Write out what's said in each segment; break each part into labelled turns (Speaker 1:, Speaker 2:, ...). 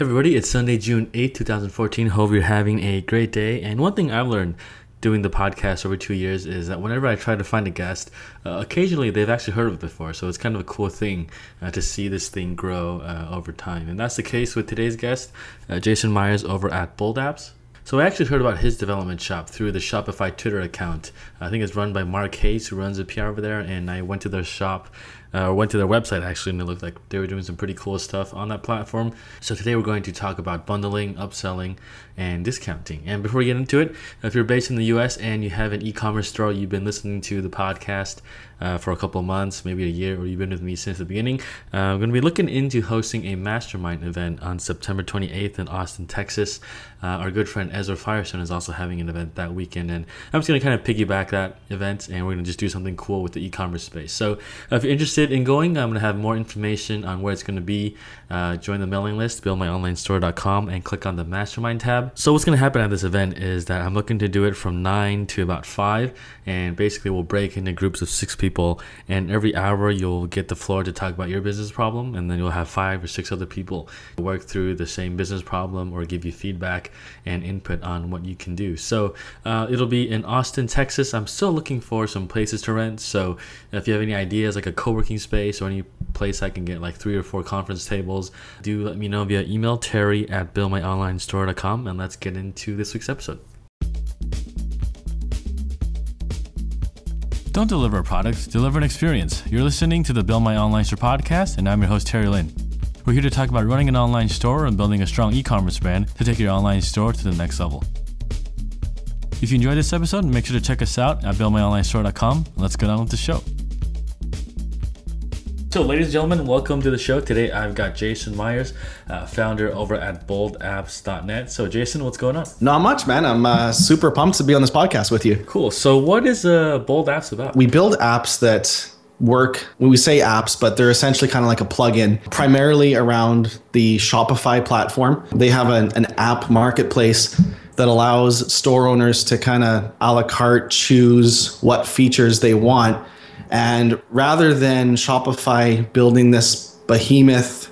Speaker 1: Everybody, it's Sunday, June 8th, 2014. Hope you're having a great day. And one thing I've learned doing the podcast over 2 years is that whenever I try to find a guest, occasionally they've actually heard of it before. So it's kind of a cool thing to see this thing grow over time. And that's the case with today's guest, Jason Myers over at Bold Apps. So I actually heard about his development shop through the Shopify Twitter account. I think it's run by Mark Hayes, who runs the PR over there. And I went to their shop, went to their website actually, and it looked like they were doing some pretty cool stuff on that platform. So today we're going to talk about bundling, upselling, and discounting. And before we get into it, if you're based in the US and you have an e-commerce store, you've been listening to the podcast for a couple of months, maybe a year, or you've been with me since the beginning, I'm going to be looking into hosting a mastermind event on September 28th in Austin, Texas. Our good friend Ezra Firestone is also having an event that weekend, and I'm just going to kind of piggyback that event, and we're going to just do something cool with the e-commerce space. So if you're interested in going, I'm going to have more information on where it's going to be. Join the mailing list, buildmyonlinestore.com, and click on the mastermind tab. So what's going to happen at this event is that I'm looking to do it from 9 to about 5, and basically we'll break into groups of 6 people, and every hour you'll get the floor to talk about your business problem, and then you'll have 5 or 6 other people work through the same business problem or give you feedback and input on what you can do. So it'll be in Austin, Texas. I'm still looking for some places to rent, so if you have any ideas like a co-working space or any place I can get like 3 or 4 conference tables, do let me know via email, terry@buildmyonlinestore.com, and let's get into this week's episode. Don't deliver a product, deliver an experience. You're listening to the Build My Online Store podcast, and I'm your host, Terry Lin. We're here to talk about running an online store and building a strong e-commerce brand to take your online store to the next level. If you enjoyed this episode, make sure to check us out at buildmyonlinestore.com. Let's get on with the show. So ladies and gentlemen, welcome to the show. Today I've got Jason Myers, founder over at boldapps.net. So Jason, what's going on?
Speaker 2: Not much, man. I'm super pumped to be on this podcast with you.
Speaker 1: Cool. So what is Bold Apps about?
Speaker 2: We build apps that work, when we say apps, but they're essentially kind of like a plugin, primarily around the Shopify platform. They have an app marketplace that allows store owners to kind of a la carte choose what features they want. And rather than Shopify building this behemoth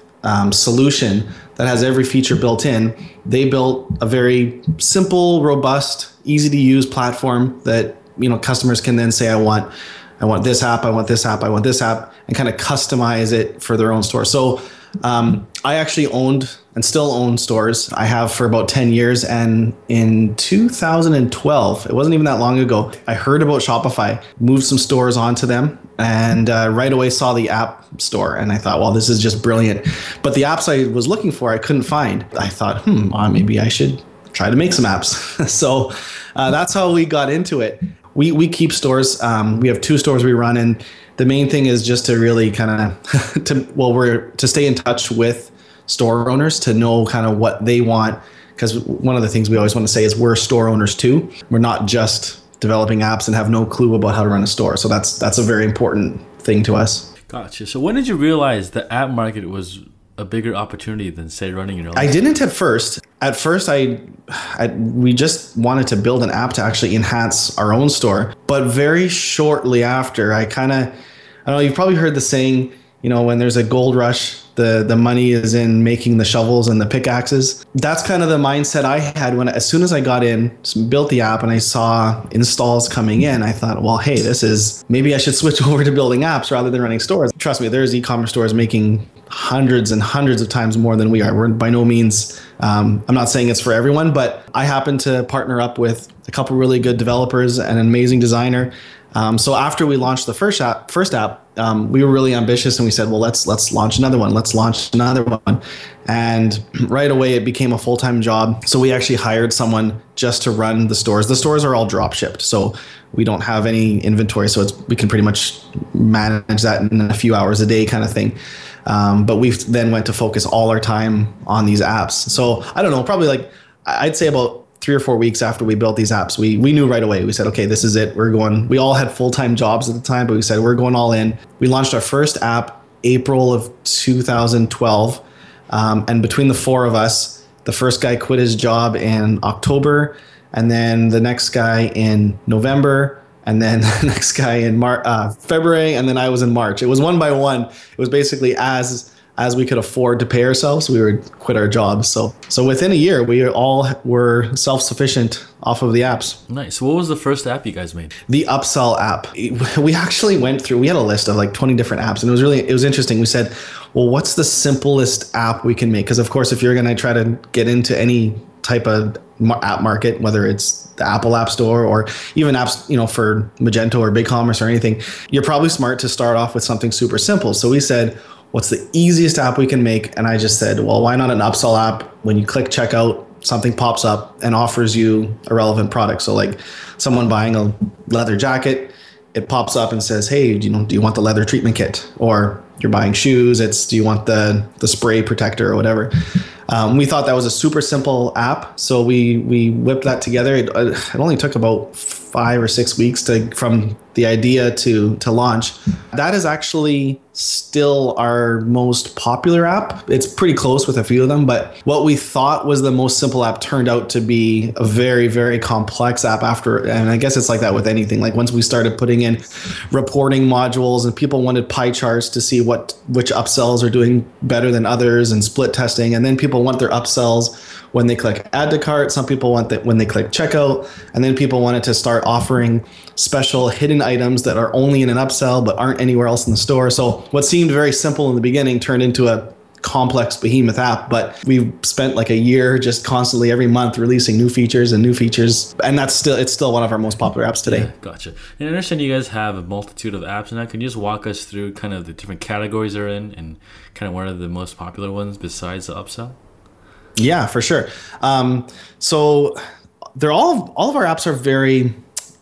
Speaker 2: solution that has every feature built in, they built a very simple, robust, easy to use platform that customers can then say, I want this app, I want this app, I want this app, and kind of customize it for their own store. So I actually owned and still own stores. I have for about 10 years. And in 2012, it wasn't even that long ago, I heard about Shopify, moved some stores onto them, and right away saw the app store. And I thought, well, this is just brilliant. But the apps I was looking for, I couldn't find. I thought, maybe I should try to make some apps. So that's how we got into it. We keep stores. We have 2 stores we run, and the main thing is just to really kind of to stay in touch with store owners, to know kind of what they want. Because one of the things we always want to say is we're store owners too. We're not just developing apps and have no clue about how to run a store. So that's a very important thing to us.
Speaker 1: Gotcha. So when did you realize the app market was a bigger opportunity than, say, running your own?
Speaker 2: I didn't at first. At first, we just wanted to build an app to actually enhance our own store. But very shortly after, I don't know, you've probably heard the saying, when there's a gold rush, the money is in making the shovels and the pickaxes. That's kind of the mindset I had as soon as I got in, built the app, and I saw installs coming in. I thought, well, hey, maybe I should switch over to building apps rather than running stores. Trust me, there's e-commerce stores making hundreds and hundreds of times more than we are. We're by no means, I'm not saying it's for everyone, but I happen to partner up with a couple really good developers and an amazing designer. So after we launched the first app, we were really ambitious, and we said, well, let's launch another one. Let's launch another one. And right away, it became a full-time job. So we actually hired someone just to run the stores. The stores are all drop shipped, so we don't have any inventory. So we can pretty much manage that in a few hours a day kind of thing. But we then went to focus all our time on these apps. So I don't know, probably I'd say about 3 or 4 weeks after we built these apps, we knew right away. We said, okay, this is it. We're going. We all had full-time jobs at the time, but we said, we're going all in. We launched our first app April of 2012. And between the 4 of us, the first guy quit his job in October, and then the next guy in November, and then the next guy in February, and then I was in March. It was one by one. It was basically as as we could afford to pay ourselves, we would quit our jobs. So within a year, we all were self-sufficient off of the apps.
Speaker 1: Nice. What was the first app you guys made?
Speaker 2: The Upsell app. We actually went through, we had a list of like 20 different apps, and it was interesting. We said, well, what's the simplest app we can make? Because of course, if you're going to try to get into any type of app market, whether it's the Apple App Store or even apps, for Magento or BigCommerce or anything, you're probably smart to start off with something super simple. So we said, what's the easiest app we can make? And I just said, well, why not an upsell app? When you click checkout, something pops up and offers you a relevant product. So like someone buying a leather jacket, it pops up and says, hey, do you want the leather treatment kit? Or you're buying shoes, do you want the spray protector or whatever? We thought that was a super simple app, so we whipped that together. It only took about 5 or 6 weeks from the idea to launch. That is actually still our most popular app. It's pretty close with a few of them, but what we thought was the most simple app turned out to be a very, very complex app after. And I guess it's like that with anything. Like once we started putting in reporting modules and people wanted pie charts to see which upsells are doing better than others and split testing, and then people want their upsells when they click add to cart. Some people want that when they click checkout, and then people wanted to start offering special hidden items that are only in an upsell but aren't anywhere else in the store. So what seemed very simple in the beginning turned into a complex behemoth app, but we've spent like a year just constantly every month releasing new features, and it's still one of our most popular apps today.
Speaker 1: Yeah, gotcha. And I understand you guys have a multitude of apps now. Can you just walk us through kind of the different categories they're in and kind of what are the most popular ones besides the upsell?
Speaker 2: Yeah, for sure. So they're all of our apps are very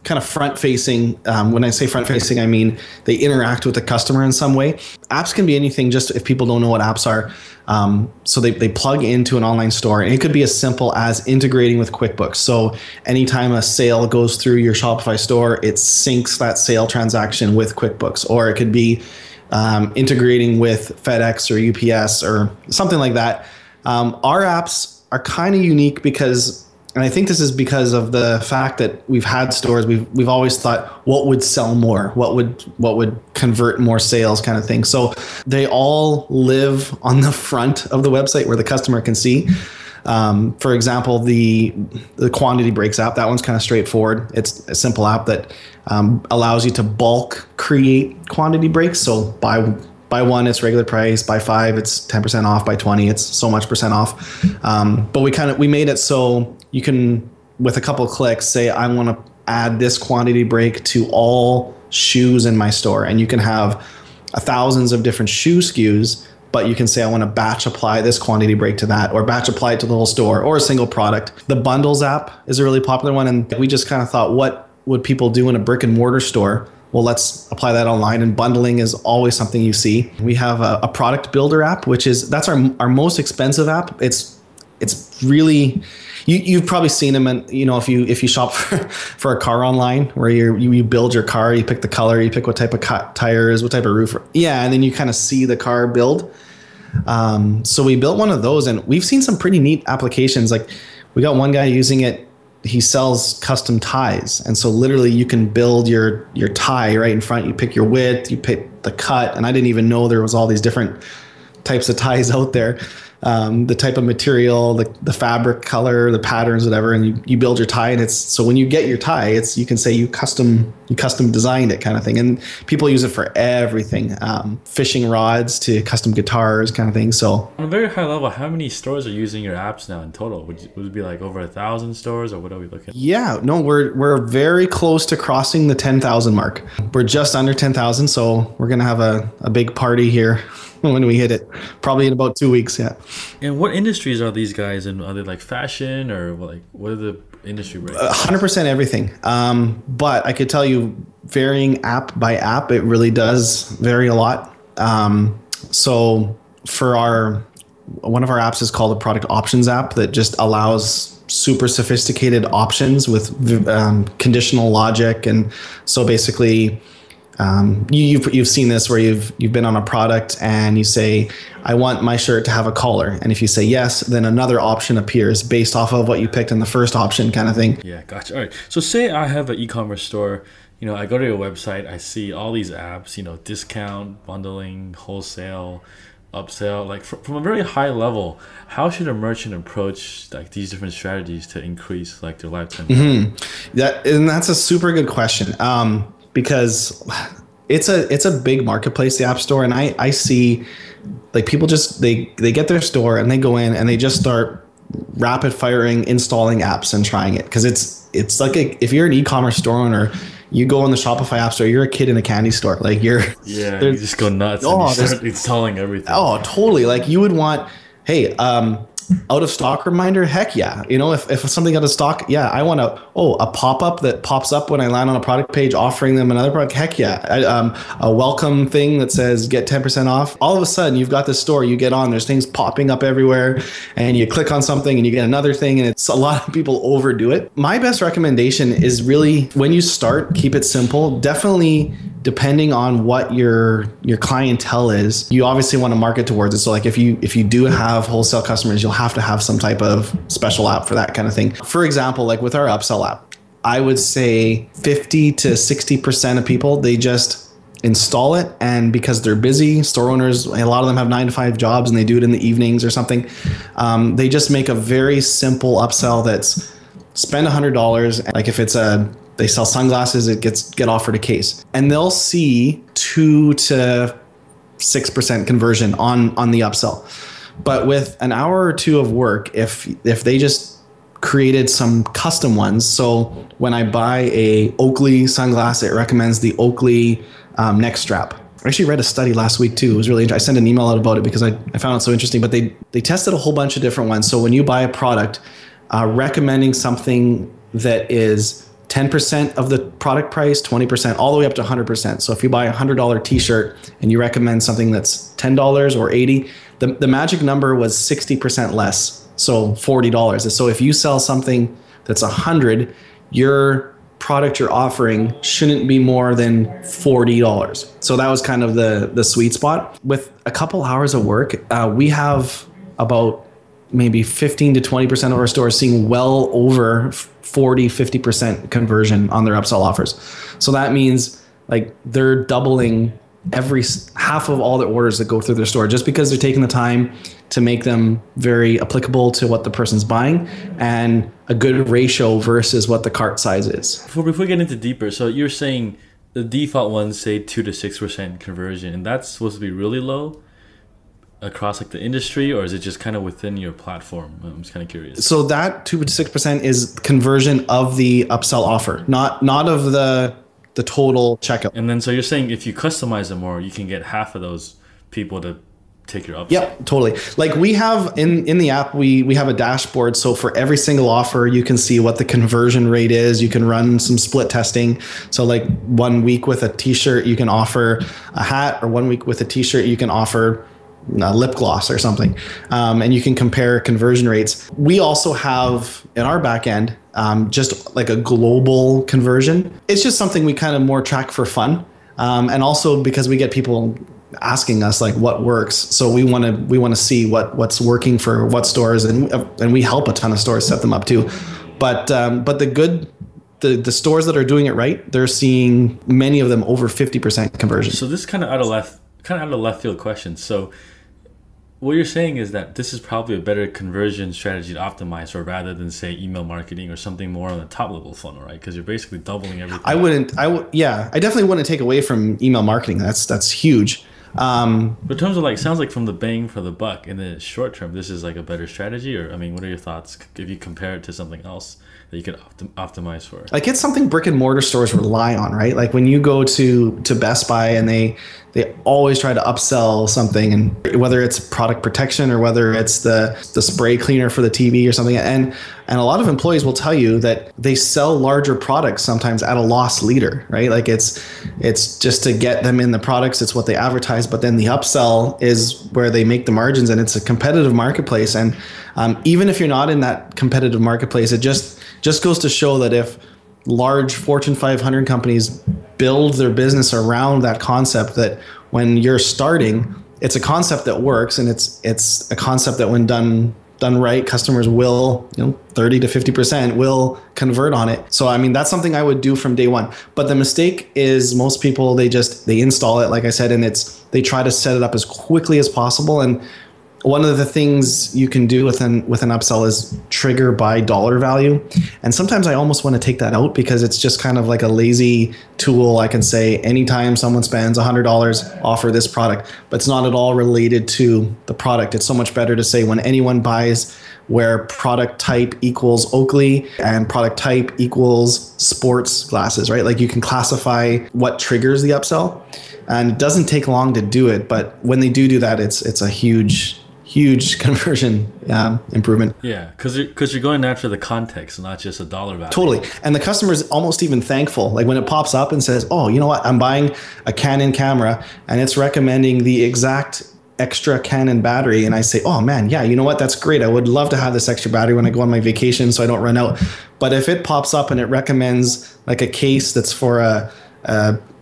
Speaker 2: kind of front facing. When I say front facing, I mean they interact with the customer in some way. Apps can be anything, just if people don't know what apps are. So they plug into an online store, and it could be as simple as integrating with QuickBooks. So anytime a sale goes through your Shopify store, it syncs that sale transaction with QuickBooks, or it could be integrating with FedEx or UPS or something like that. Our apps are kind of unique because, and I think this is because of the fact that we've had stores, we've always thought, what would sell more? What would convert more sales, kind of thing. So they all live on the front of the website where the customer can see. For example, the quantity breaks app, that one's kind of straightforward. It's a simple app that allows you to bulk create quantity breaks. So Buy one, it's regular price. Buy 5, it's 10% off. Buy 20, it's so much percent off. But we made it so you can, with a couple of clicks, say, I want to add this quantity break to all shoes in my store. And you can have thousands of different shoe SKUs, but you can say, I want to batch apply this quantity break to that, or batch apply it to the whole store, or a single product. The Bundles app is a really popular one. And we just kind of thought, what would people do in a brick and mortar store? Well, let's apply that online, and bundling is always something you see. We have a product builder app, that's our most expensive app. It's really, you've probably seen them, and if you shop for a car online, where you build your car, you pick the color, you pick what type of tires, what type of roof, and then you kind of see the car build. So we built one of those, and we've seen some pretty neat applications. Like we got one guy using it. He sells custom ties. And so literally you can build your tie right in front. You pick your width, you pick the cut. And I didn't even know there was all these different types of ties out there. The type of material, the fabric color, the patterns, whatever, and you build your tie, and so when you get your tie, you can say you custom designed it, kind of thing. And people use it for everything, fishing rods to custom guitars, kind of thing. So
Speaker 1: on a very high level, how many stores are using your apps now in total? Would it be like over 1,000 stores, or what are we looking at?
Speaker 2: Yeah, no, we're very close to crossing the 10,000 mark. We're just under 10,000, so we're gonna have a big party here when we hit it, probably in about 2 weeks. Yeah.
Speaker 1: And what industries are these guys in? Are they like fashion, or what are the industry rates?
Speaker 2: 100% everything. But I could tell you, varying app by app, it really does vary a lot. So for one of our apps is called the product options app, that just allows super sophisticated options with conditional logic. And so basically, you've seen this where you've been on a product and you say, I want my shirt to have a collar. And if you say yes, then another option appears based off of what you picked in the first option, kind of thing.
Speaker 1: Yeah, gotcha. All right. So say I have an e-commerce store. I go to your website, I see all these apps, discount, bundling, wholesale, upsell? Like from a very high level, how should a merchant approach like these different strategies to increase like their lifetime value?
Speaker 2: That's a super good question. Because it's a big marketplace, the App Store, and I see like people just they get their store and they go in and they just start rapid firing installing apps and trying it because it's like if you're an e-commerce store owner, you go in the Shopify App Store, you're a kid in a candy store. Like you're
Speaker 1: Yeah, you just go nuts and you start installing everything.
Speaker 2: oh totally, like you would want, hey, out of stock reminder, heck yeah. You know, if something out of stock, yeah, I want a pop-up that pops up when I land on a product page offering them another product, heck yeah. A welcome thing that says get 10% off. All of a sudden you've got this store, you get on, there's things popping up everywhere and you click on something and you get another thing, and it's a lot of people overdo it. My best recommendation is really when you start, keep it simple. Definitely depending on what your clientele is, you obviously want to market towards it. So like if you do have wholesale customers, you'll have to have some type of special app for that kind of thing. For example, like with our upsell app, I would say 50 to 60% of people, they just install it, and because they're busy, store owners, a lot of them have 9 to 5 jobs and they do it in the evenings or something, they just make a very simple upsell that's spend $100. Like if it's they sell sunglasses, it get offered a case, and they'll see 2 to 6% conversion on the upsell. But with an hour or two of work, if they just created some custom ones, so when I buy a Oakley sunglass, it recommends the Oakley neck strap. I actually read a study last week too. It was really interesting. I sent an email out about it because I found it so interesting. But they tested a whole bunch of different ones. So when you buy a product, recommending something that is 10% of the product price, 20%, all the way up to 100%. So if you buy a $100 t-shirt and you recommend something that's $10 or $80, the magic number was 60% less. So $40. So if you sell something that's $100, your product you're offering shouldn't be more than $40. So that was kind of the sweet spot. With a couple hours of work, we have about maybe 15 to 20% of our stores seeing well over 40, 50% conversion on their upsell offers. So that means like they're doubling every half of all the orders that go through their store just because they're taking the time to make them very applicable to what the person's buying and a good ratio versus what the cart size is.
Speaker 1: Before we get into deeper, so you're saying the default ones say 2 to 6% conversion, and that's supposed to be really low across like the industry, or is it just kind of within your platform? I'm just kind of curious.
Speaker 2: So that 2 to 6% is conversion of the upsell offer, not of the total checkout.
Speaker 1: And then so you're saying if you customize it more, you can get half of those people to take your upsell.
Speaker 2: Yep, totally. Like we have in the app, we have a dashboard. So for every single offer, you can see what the conversion rate is. You can run some split testing. So like 1 week with a t-shirt, you can offer a hat, or 1 week with a t-shirt, you can offer a lip gloss or something. And you can compare conversion rates. We also have in our back end, just like a global conversion. It's just something we kind of more track for fun. And also because we get people asking us like what works. So we want to see what's working for what stores, and we help a ton of stores set them up too. But the stores that are doing it right, they're seeing many of them over 50% conversion.
Speaker 1: So this is kind of out of left field question. So what you're saying is that this is probably a better conversion strategy to optimize, or rather than say email marketing or something more on the top level funnel, right? Because you're basically doubling everything.
Speaker 2: I definitely wouldn't take away from email marketing. That's huge.
Speaker 1: But in terms of like, sounds like from the bang for the buck in the short term, this is like a better strategy. Or I mean, what are your thoughts if you compare it to something else that you could optimize for?
Speaker 2: Like it's something brick and mortar stores rely on, right? Like when you go to Best Buy and they always try to upsell something, and whether it's product protection or whether it's the spray cleaner for the TV or something. And a lot of employees will tell you that they sell larger products sometimes at a loss leader, right? Like it's just to get them in the products. It's what they advertise, but then the upsell is where they make the margins, and it's a competitive marketplace. And even if you're not in that competitive marketplace, it just goes to show that if large Fortune 500 companies build their business around that concept, that when you're starting, it's a concept that works, and it's a concept that when done done right, customers will, 30 to 50% will convert on it. So, I mean, that's something I would do from day one. But the mistake is most people, they install it, like I said, and they try to set it up as quickly as possible. And one of the things you can do with an upsell is trigger by dollar value. And sometimes I almost want to take that out because it's just kind of like a lazy tool. I can say anytime someone spends $100, offer this product, but it's not at all related to the product. It's so much better to say when anyone buys where product type equals Oakley and product type equals sports glasses, right? Like you can classify what triggers the upsell, and it doesn't take long to do it. But when they do that, it's a huge conversion improvement.
Speaker 1: Yeah, because you're going after the context, not just a dollar value.
Speaker 2: Totally. And the customer is almost even thankful. Like when it pops up and says, oh, you know what? I'm buying a Canon camera and it's recommending the exact extra Canon battery. And I say, oh man, yeah, you know what? That's great. I would love to have this extra battery when I go on my vacation so I don't run out. But if it pops up and it recommends like a case that's for a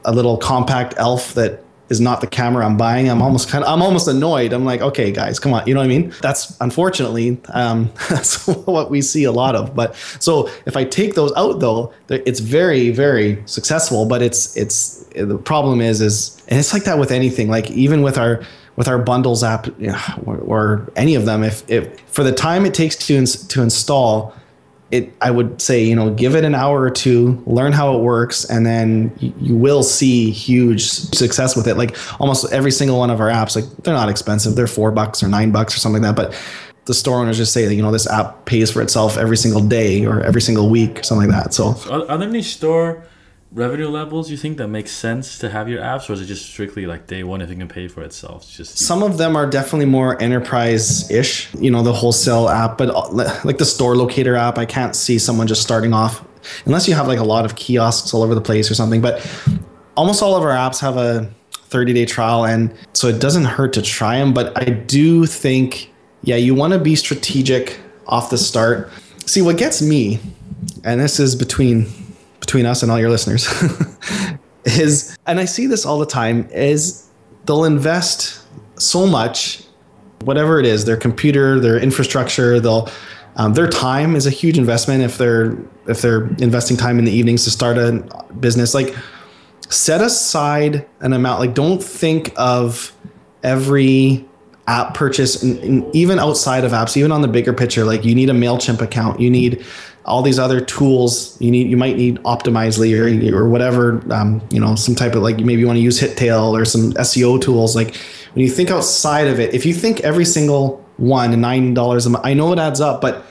Speaker 2: little compact elf that is not the camera I'm buying, I'm almost annoyed. I'm like, okay, guys, come on. You know what I mean? That's unfortunately, that's what we see a lot of. But so if I take those out though, it's very, very successful, but the problem is, and it's like that with anything, like even with our bundles app, or any of them, if for the time it takes to install it, I would say, give it an hour or two, learn how it works, and then you will see huge success with it. Like almost every single one of our apps, like they're not expensive. They're $4 or $9 or something like that. But the store owners just say that, this app pays for itself every single day or every single week or something like that. So
Speaker 1: are there any store revenue levels you think that makes sense to have your apps, or is it just strictly like day one if it can pay for itself?
Speaker 2: Some of them are definitely more enterprise-ish, the wholesale app, but like the store locator app, I can't see someone just starting off unless you have like a lot of kiosks all over the place or something. But almost all of our apps have a 30-day trial, and so it doesn't hurt to try them. But I do think, you want to be strategic off the start. See, what gets me, and this is between us and all your listeners, is, and I see this all the time, is they'll invest so much, whatever it is, their computer, their infrastructure, their time is a huge investment if they're investing time in the evenings to start a business. Like set aside an amount, like don't think of every app purchase, and even outside of apps, even on the bigger picture, like you need a MailChimp account, you need all these other tools. You might need Optimizely or whatever, some type of, like, maybe you want to use Hittail or some SEO tools. Like when you think outside of it, if you think every single one, $9 a month, I know it adds up, but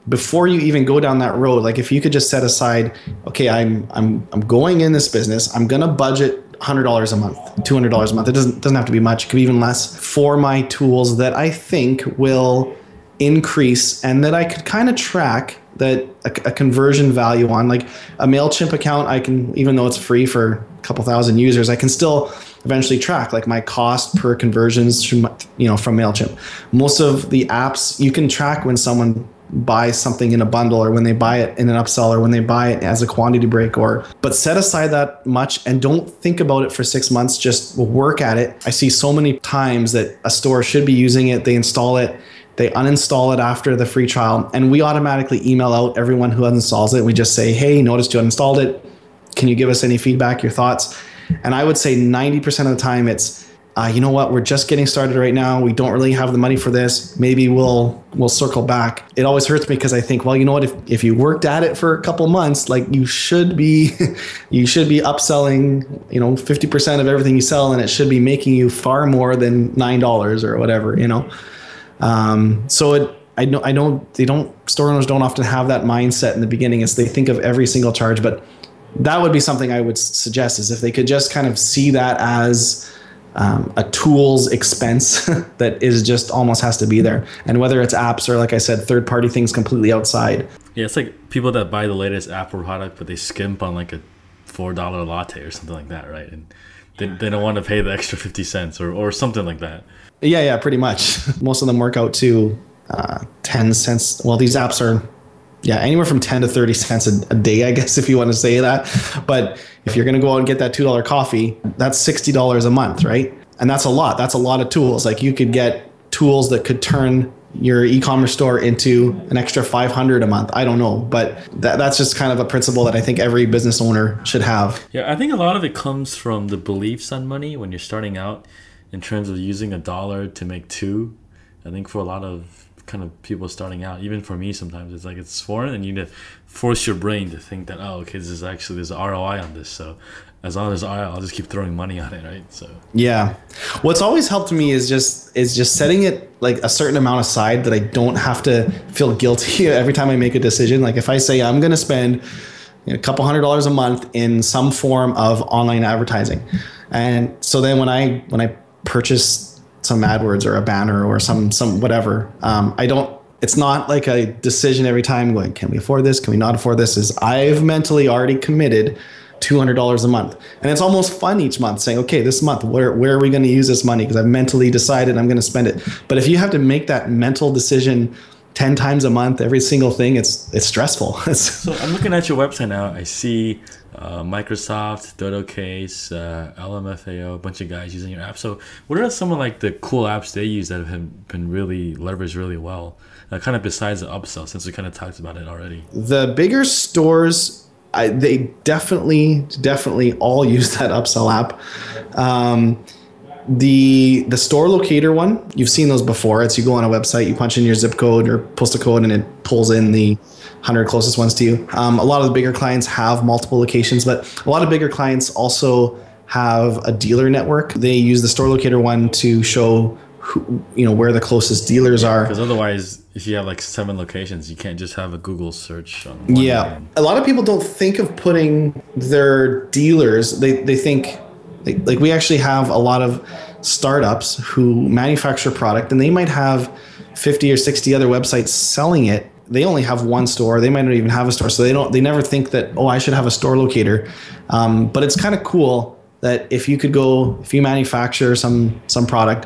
Speaker 2: before you even go down that road, like if you could just set aside, okay, I'm going in this business, I'm gonna budget $100 a month, $200 a month. It doesn't have to be much. It could be even less for my tools that I think will increase and that I could kind of track that a conversion value on. Like a MailChimp account, I can, even though it's free for a couple thousand users, I can still eventually track like my cost per conversions from MailChimp. Most of the apps you can track when someone buys something in a bundle, or when they buy it in an upsell, or when they buy it as a quantity break, but set aside that much and don't think about it for 6 months, just work at it. I see so many times that a store should be using it, they install it, they uninstall it after the free trial, and we automatically email out everyone who uninstalls it. We just say, hey, noticed you uninstalled it. Can you give us any feedback, your thoughts? And I would say 90% of the time it's, you know what, we're just getting started right now. We don't really have the money for this. Maybe we'll circle back. It always hurts me because I think, well, you know what, if you worked at it for a couple months, like you should be upselling, 50% of everything you sell, and it should be making you far more than $9 or whatever, I know store owners don't often have that mindset in the beginning, as they think of every single charge, but that would be something I would suggest, is if they could just kind of see that as a tool's expense that is just almost has to be there. And whether it's apps or, like I said, third-party things completely outside.
Speaker 1: Yeah, it's like people that buy the latest Apple product, but they skimp on like a $4 latte or something like that, right? And they don't want to pay the extra 50 cents or something like that.
Speaker 2: Yeah, pretty much. Most of them work out to 10 cents. Well, these apps are, anywhere from 10 to 30 cents a day, I guess, if you want to say that. But if you're going to go out and get that $2 coffee, that's $60 a month, right? And that's a lot. That's a lot of tools. Like you could get tools that could turn your e-commerce store into an extra 500 a month. I don't know, but that's just kind of a principle that I think every business owner should have.
Speaker 1: Yeah, I think a lot of it comes from the beliefs on money when you're starting out in terms of using a dollar to make two. I think for a lot of kind of people starting out, even for me sometimes, it's like it's foreign and you need to force your brain to think that, oh, okay, there's ROI on this. So as long as I'll just keep throwing money on it, right? So
Speaker 2: yeah, what's always helped me is just setting it like a certain amount aside that I don't have to feel guilty every time I make a decision. Like if I say I'm going to spend a couple $100s a month in some form of online advertising, and so then when I purchase some AdWords or a banner or some whatever, I don't. It's not like a decision every time going, can we afford this? Can we not afford this? Is I've mentally already committed $200 a month. And it's almost fun each month saying, okay, this month, where are we going to use this money? Because I've mentally decided I'm going to spend it. But if you have to make that mental decision 10 times a month, every single thing, it's stressful.
Speaker 1: So I'm looking at your website now. I see Microsoft, Dodo Case, LMFAO, a bunch of guys using your app. So what are some of like the cool apps they use that have been really leveraged really well? Kind of besides the upsell, since we kind of talked about it already.
Speaker 2: The bigger stores, they definitely all use that upsell app. The store locator one, you've seen those before. It's you go on a website, you punch in your zip code or postal code, and it pulls in the 100 closest ones to you. A lot of the bigger clients have multiple locations, but a lot of bigger clients also have a dealer network. They use the store locator one to show where the closest dealers are.
Speaker 1: Because otherwise, if you have like 7 locations, you can't just have a Google search on one.
Speaker 2: Yeah. A lot of people don't think of putting their dealers, they think, like we actually have a lot of startups who manufacture product and they might have 50 or 60 other websites selling it. They only have one store. They might not even have a store. So they never think that, oh, I should have a store locator. But it's kind of cool that if you manufacture some product,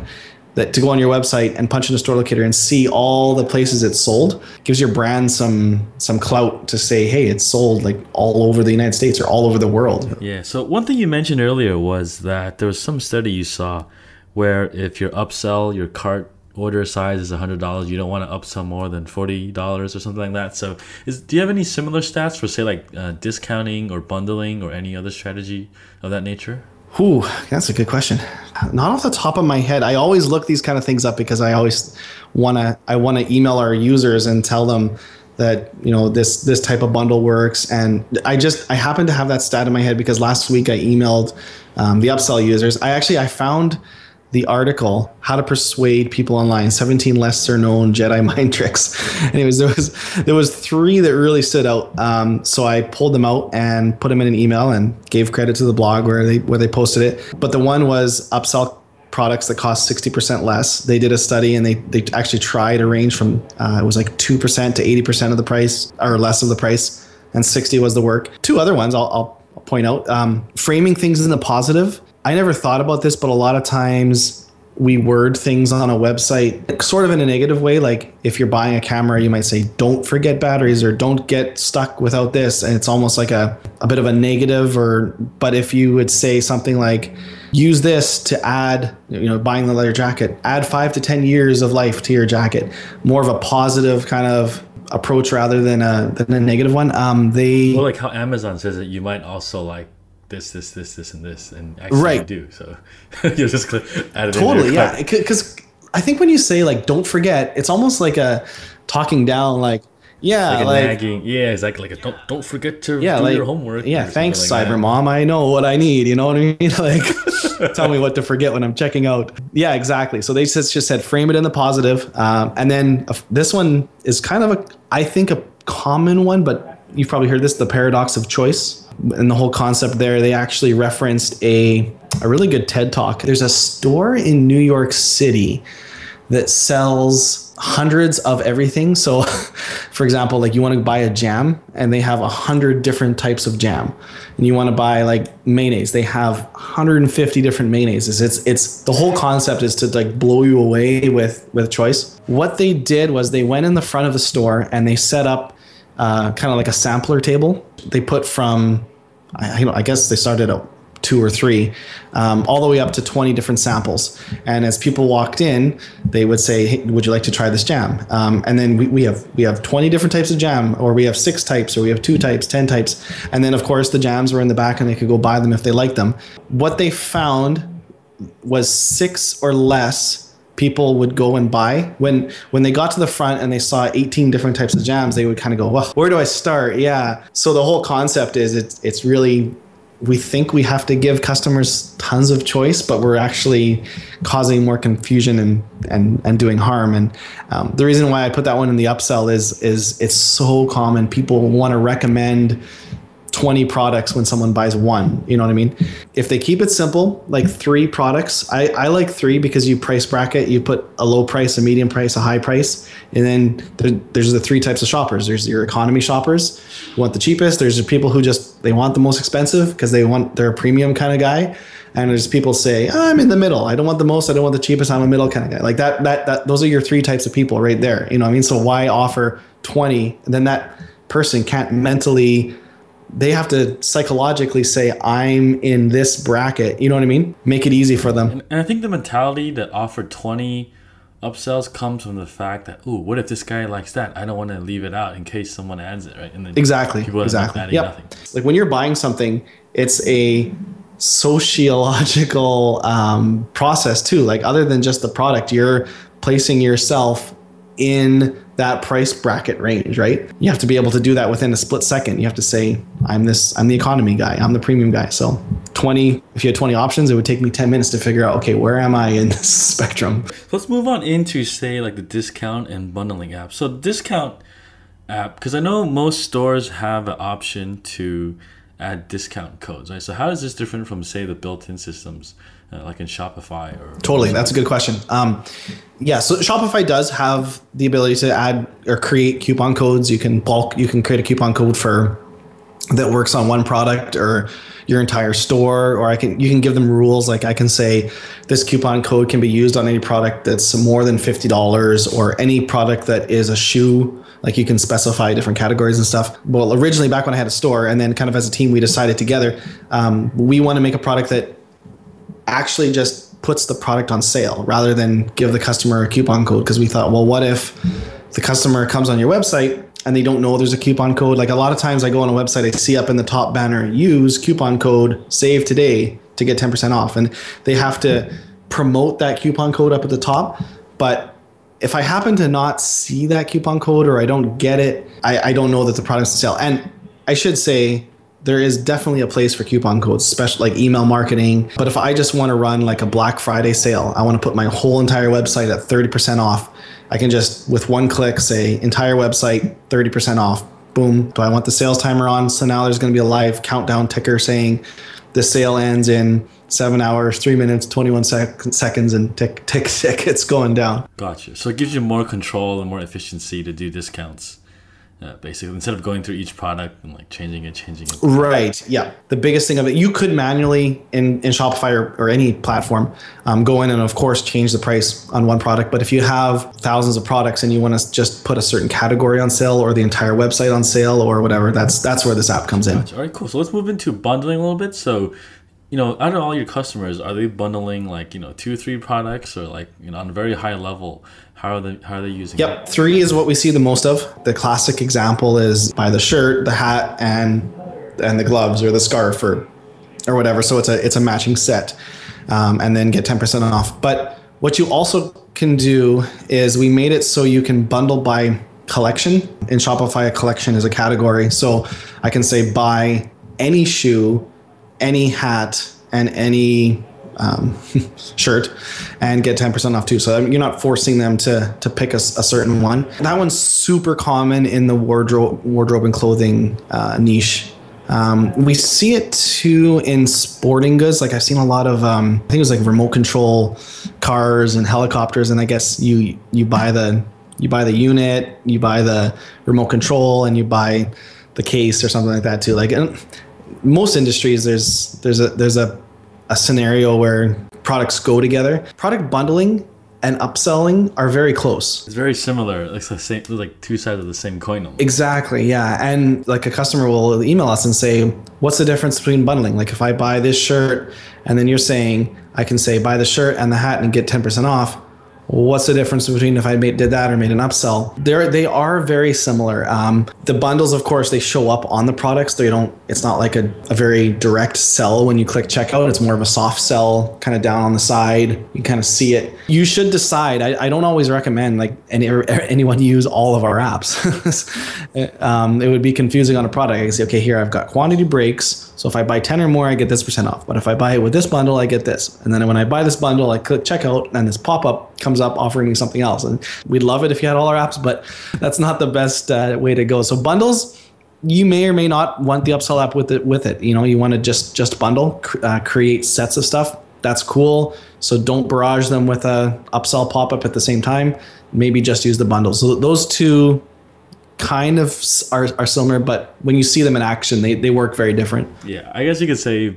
Speaker 2: that to go on your website and punch in a store locator and see all the places it's sold gives your brand some clout to say, hey, it's sold like all over the United States or all over the world.
Speaker 1: Yeah. So one thing you mentioned earlier was that there was some study you saw where if your upsell, your cart order size is $100, you don't want to upsell more than $40 or something like that. So do you have any similar stats for say like discounting or bundling or any other strategy of that nature?
Speaker 2: Ooh, that's a good question. Not off the top of my head. I always look these kind of things up because I always want to email our users and tell them that, this type of bundle works. And I happen to have that stat in my head because last week I emailed the upsell users. I found the article, How to Persuade People Online, 17 Lesser Known Jedi Mind Tricks. Anyways, there was 3 that really stood out. So I pulled them out and put them in an email and gave credit to the blog where they posted it. But the one was upsell products that cost 60% less. They did a study and they actually tried a range from, it was like 2% to 80% of the price or less of the price, and 60 was the work. 2 other ones I'll point out. Framing things in the positive. I never thought about this, but a lot of times we word things on a website sort of in a negative way. Like if you're buying a camera, you might say, don't forget batteries or don't get stuck without this. And it's almost like a bit of a negative. But if you would say something like, use this to add, buying the leather jacket, add 5 to 10 years of life to your jacket, more of a positive kind of approach rather than a negative one.
Speaker 1: Well, like how Amazon says it, you might also like this, and this, and actually
Speaker 2: right.
Speaker 1: You do. So you just add it
Speaker 2: totally,
Speaker 1: in there.
Speaker 2: Yeah. Because I think when you say like, don't forget, it's almost like a talking down, like, yeah,
Speaker 1: like a nagging. Yeah, exactly. Like don't forget to do your homework.
Speaker 2: Yeah, thanks, Cyber Mom. I know what I need. You know what I mean? Like, tell me what to forget when I'm checking out. Yeah, exactly. So they just said frame it in the positive. And then this one is kind of I think a common one, but you've probably heard this, the paradox of choice. And the whole concept there, they actually referenced a really good TED Talk. There's a store in New York City that sells hundreds of everything. So for example, like you want to buy a jam and they have 100 different types of jam, and you want to buy like mayonnaise, they have 150 different mayonnaises. It's the whole concept is to like blow you away with choice. What they did was they went in the front of the store and they set up kind of like a sampler table. They put from, I guess they started at $2 2 or 3, all the way up to 20 different samples. And as people walked in, they would say, hey, would you like to try this jam? And then we have 20 different types of jam, or we have 6 types, or we have 2 types, 10 types. And then of course the jams were in the back and they could go buy them if they liked them. What they found was 6 or less people would go and buy. When they got to the front and they saw 18 different types of jams, they would kind of go, well, where do I start? Yeah. So the whole concept is it's really, we think we have to give customers tons of choice, but we're actually causing more confusion and doing harm. And the reason why I put that one in the upsell is it's so common. People want to recommend 20 products when someone buys one. You know what I mean? If they keep it simple, like 3 products, I like 3 because you price bracket, you put a low price, a medium price, a high price. And then there's the 3 types of shoppers. There's your economy shoppers who want the cheapest. There's the people who they want the most expensive because they're a premium kind of guy. And there's people say, I'm in the middle. I don't want the most, I don't want the cheapest, I'm a middle kind of guy. Like that those are your 3 types of people right there. You know what I mean? So why offer 20? And then that person can't mentally, they have to psychologically say, I'm in this bracket. You know what I mean? Make it easy for them.
Speaker 1: And I think the mentality that offered 20 upsells comes from the fact that, ooh, what if this guy likes that? I don't want to leave it out in case someone adds it, right? And then
Speaker 2: exactly. Yep.
Speaker 1: Nothing.
Speaker 2: Like when you're buying something, it's a sociological process too. Like other than just the product, you're placing yourself in that price bracket range, right? You have to be able to do that within a split second. You have to say, I'm the economy guy, I'm the premium guy. So 20, if you had 20 options, it would take me 10 minutes to figure out, okay, where am I in this spectrum?
Speaker 1: So let's move on into, say, like the discount and bundling app. So discount app, because I know most stores have an option to add discount codes, right? So how is this different from, say, the built-in systems like in Shopify?
Speaker 2: Totally, that's a good question. Yeah, so Shopify does have the ability to add or create coupon codes. You can create a coupon code that works on one product or your entire store, or you can give them rules. Like I can say this coupon code can be used on any product that's more than $50 or any product that is a shoe. Like you can specify different categories and stuff. Well, originally back when I had a store, and then kind of as a team, we decided together, we want to make a product that actually just puts the product on sale rather than give the customer a coupon code. Because we thought, well, what if the customer comes on your website and they don't know there's a coupon code? Like a lot of times I go on a website, I see up in the top banner, use coupon code save today to get 10% off. And they have to promote that coupon code up at the top. But if I happen to not see that coupon code or I don't get it, I don't know that the product's on sale. And I should say, there is definitely a place for coupon codes, especially like email marketing. But if I just want to run like a Black Friday sale, I want to put my whole entire website at 30% off. I can just, with one click, say entire website, 30% off. Boom. Do I want the sales timer on? So now there's going to be a live countdown ticker saying the sale ends in 7 hours, 3 minutes, 21 seconds, and tick, tick, tick, it's going down.
Speaker 1: Gotcha. So it gives you more control and more efficiency to do discounts. Basically, instead of going through each product and like changing it.
Speaker 2: Right. Yeah. The biggest thing of it, you could manually in Shopify or any platform go in and of course change the price on one product. But if you have thousands of products and you want to just put a certain category on sale or the entire website on sale or whatever, that's where this app comes in.
Speaker 1: All right, cool. So let's move into bundling a little bit. So, out of all your customers, are they bundling like, 2 or 3 products or like, on a very high level? How are they using it?
Speaker 2: Yep. 3 is what we see the most of. The classic example is buy the shirt, the hat, and the gloves or the scarf or whatever. So it's a matching set, and then get 10% off. But what you also can do is we made it so you can bundle by collection. In Shopify, a collection is a category. So I can say buy any shoe, any hat, and any shirt and get 10% off too. So you're not forcing them to pick a certain one. That one's super common in the wardrobe and clothing niche. We see it too in sporting goods. Like I've seen a lot of, I think it was like remote control cars and helicopters. And I guess you buy the unit, you buy the remote control, and you buy the case or something like that too. Like in most industries, there's a scenario where products go together. Product bundling and upselling are very close.
Speaker 1: It's very similar. It's the same, like two sides of the same coin almost.
Speaker 2: Exactly, yeah. And like a customer will email us and say, what's the difference between bundling? Like if I buy this shirt and then you're saying, I can say buy the shirt and the hat and get 10% off. What's the difference between if I did that or made an upsell? They are very similar. The bundles, of course, they show up on the products. It's not like a very direct sell when you click checkout. It's more of a soft sell, kind of down on the side. You kind of see it. You should decide. I don't always recommend like anyone use all of our apps. It would be confusing on a product. I can say, okay, here I've got quantity breaks. So if I buy 10 or more, I get this % off. But if I buy it with this bundle, I get this. And then when I buy this bundle, I click checkout and this pop-up comes up offering me something else. And we'd love it if you had all our apps, but that's not the best way to go. So bundles, you may or may not want the upsell app with it. You know, you want to just bundle, create sets of stuff. That's cool. So don't barrage them with a upsell pop-up at the same time. Maybe just use the bundle. So those two kind of are similar, but when you see them in action, they work very different.
Speaker 1: Yeah, I guess you could say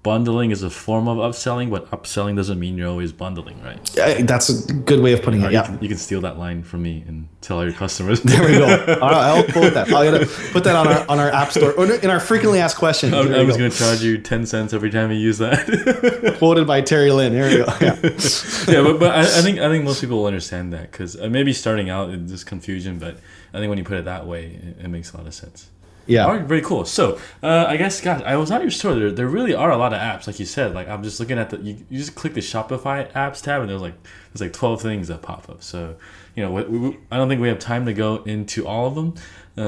Speaker 1: bundling is a form of upselling, but upselling doesn't mean you're always bundling, right?
Speaker 2: That's a good way of putting it. Yeah,
Speaker 1: you can steal that line from me and tell all your customers.
Speaker 2: There we go. I'll quote that. I'll put that on our app store or in our frequently asked questions.
Speaker 1: I was going to charge you 10 cents every time you use that.
Speaker 2: Quoted by Terry Lynn. Here we go. Yeah,
Speaker 1: yeah, but I think most people will understand that because maybe starting out it's just confusion, but I think when you put it that way, it makes a lot of sense.
Speaker 2: Yeah.
Speaker 1: All right, very cool. So, I guess, guys, I was at your store. There really are a lot of apps, like you said. Like I'm just looking at you just click the Shopify apps tab, and there's like 12 things that pop up. So, you know, I don't think we have time to go into all of them.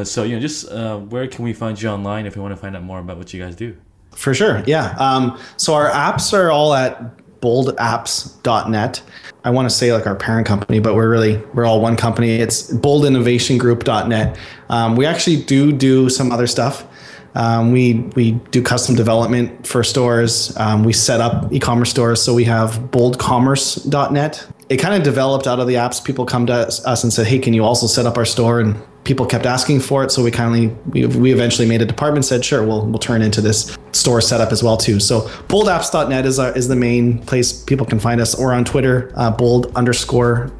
Speaker 1: So, you know, just where can we find you online if we want to find out more about what you guys do?
Speaker 2: For sure. Yeah. So our apps are all at boldapps.net. I want to say like our parent company, but we're all one company. It's boldinnovationgroup.net. We actually do some other stuff. We do custom development for stores. We set up e-commerce stores. So we have boldcommerce.net. It kind of developed out of the apps. People come to us and said, hey, can you also set up our store? And people kept asking for it. So we eventually made a department, said, sure, we'll turn into this store setup as well too. So boldapps.net is the main place people can find us, or on Twitter, bold_apps.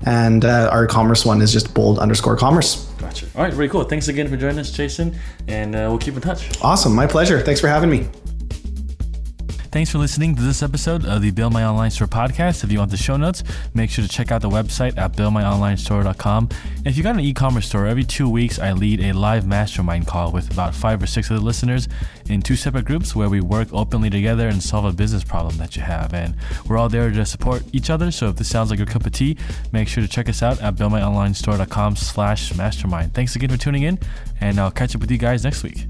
Speaker 2: And our commerce one is just bold_commerce.
Speaker 1: Gotcha. All right, very cool. Thanks again for joining us, Jason. And we'll keep in touch.
Speaker 2: Awesome. My pleasure. Thanks for having me.
Speaker 1: Thanks for listening to this episode of the Build My Online Store podcast. If you want the show notes, make sure to check out the website at buildmyonlinestore.com. And if you got an e-commerce store, every 2 weeks I lead a live mastermind call with about 5 or 6 of the listeners in 2 separate groups where we work openly together and solve a business problem that you have. And we're all there to support each other. So if this sounds like your cup of tea, make sure to check us out at buildmyonlinestore.com/mastermind. Thanks again for tuning in, and I'll catch up with you guys next week.